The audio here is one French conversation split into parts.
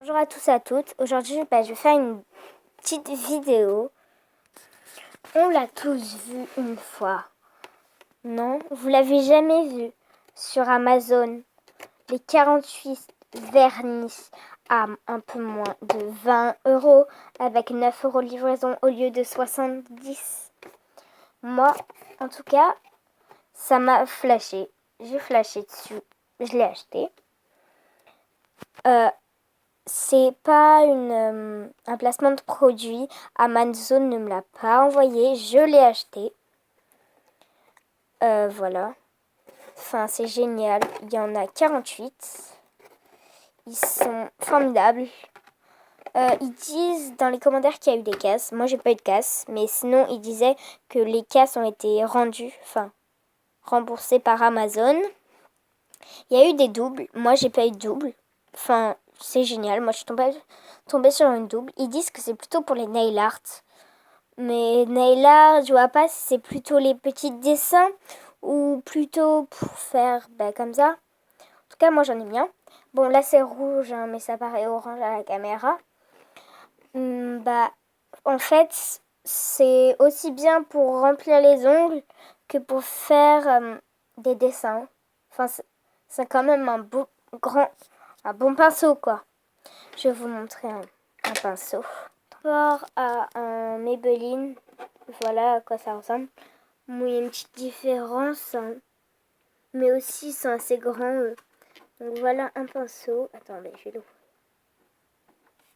Bonjour à tous et à toutes. Aujourd'hui, je vais faire une petite vidéo. On l'a tous vu une fois. Non, vous l'avez jamais vu sur Amazon. Les 48 vernis à un peu moins de 20 € avec 9 € de livraison au lieu de 70. Moi, en tout cas, ça m'a flashé. J'ai flashé dessus. Je l'ai acheté. C'est pas un placement de produit. Amazon ne me l'a pas envoyé. Je l'ai acheté. Voilà. Enfin, c'est génial. Il y en a 48. Ils sont formidables. Ils disent dans les commentaires qu'il y a eu des casses. Moi, j'ai pas eu de casse. Mais sinon, ils disaient que les casses ont été remboursées par Amazon. Il y a eu des doubles. Moi, j'ai pas eu de double. Enfin, c'est génial. Moi, je suis tombée sur une double. Ils disent que c'est plutôt pour les nail art. Mais nail art, je vois pas si c'est plutôt les petits dessins ou plutôt pour faire comme ça. En tout cas, moi, j'en ai bien. Bon, là, c'est rouge, hein, mais ça paraît orange à la caméra. En fait, c'est aussi bien pour remplir les ongles que pour faire des dessins. Enfin, c'est quand même un bon pinceau, quoi. Je vais vous montrer un pinceau. Par rapport à un Maybelline, voilà à quoi ça ressemble. Bon, il y a une petite différence, hein, mais aussi ils sont assez grands. Donc voilà un pinceau. Attendez, je vais l'ouvrir.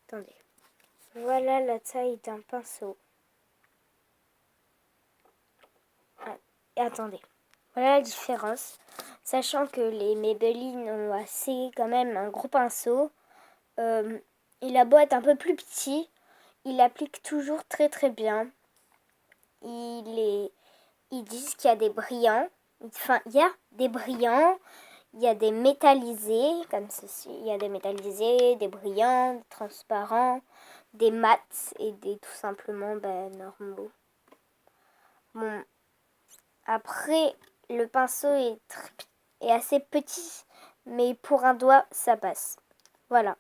Attendez. Voilà la taille d'un pinceau. Et attendez. Voilà la différence. Sachant que les Maybelline ont assez quand même un gros pinceau. Il a beau être un peu plus petit, il applique toujours très très bien. Ils disent qu'il y a des brillants. Enfin, il y a des brillants, il y a des métallisés, comme ceci. Il y a des métallisés, des brillants, des transparents, des mats et des tout simplement normaux. Bon, après, le pinceau est assez petit, mais pour un doigt, ça passe. Voilà.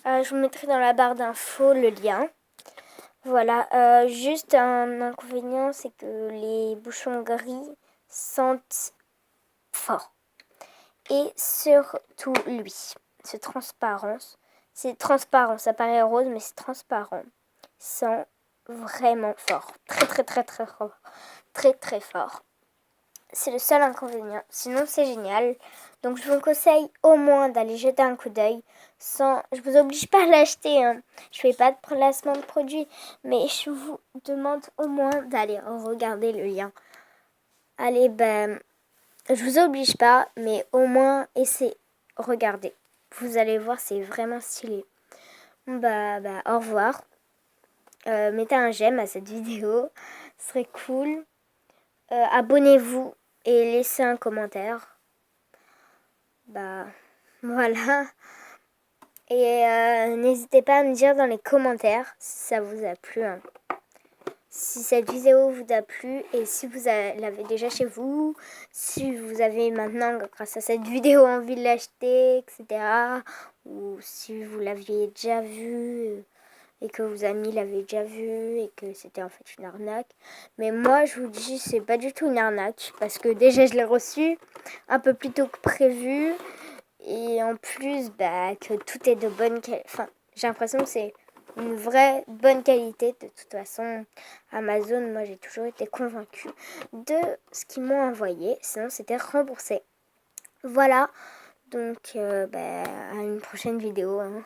Je vous mettrai dans la barre d'infos le lien. Voilà, juste un inconvénient, c'est que les bouchons gris sentent fort. Et surtout lui, c'est transparent, ça paraît rose, mais c'est transparent. Sent vraiment fort, très très très très fort, très très fort. C'est le seul inconvénient. Sinon, c'est génial. Donc, je vous conseille au moins d'aller jeter un coup d'œil. Je vous oblige pas à l'acheter. Hein. Je fais pas de placement de produit. Mais je vous demande au moins d'aller regarder le lien. Allez, je vous oblige pas. Mais au moins, essayez. Regardez. Vous allez voir, c'est vraiment stylé. Au revoir. Mettez un j'aime à cette vidéo. Ce serait cool. Abonnez-vous et laissez un commentaire. Voilà. Et n'hésitez pas à me dire dans les commentaires si ça vous a plu. Hein. Si cette vidéo vous a plu et si vous l'avez déjà chez vous, si vous avez maintenant, grâce à cette vidéo, envie de l'acheter, etc. Ou si vous l'aviez déjà vu et que vos amis l'avaient déjà vu et que c'était en fait une arnaque. Mais moi, je vous dis, c'est pas du tout une arnaque parce que déjà, je l'ai reçu un peu plus tôt que prévu. Et en plus, que tout est de bonne qualité. Enfin, j'ai l'impression que c'est une vraie bonne qualité. De toute façon, Amazon, moi, j'ai toujours été convaincue de ce qu'ils m'ont envoyé. Sinon, c'était remboursé. Voilà. Donc, à une prochaine vidéo. Hein.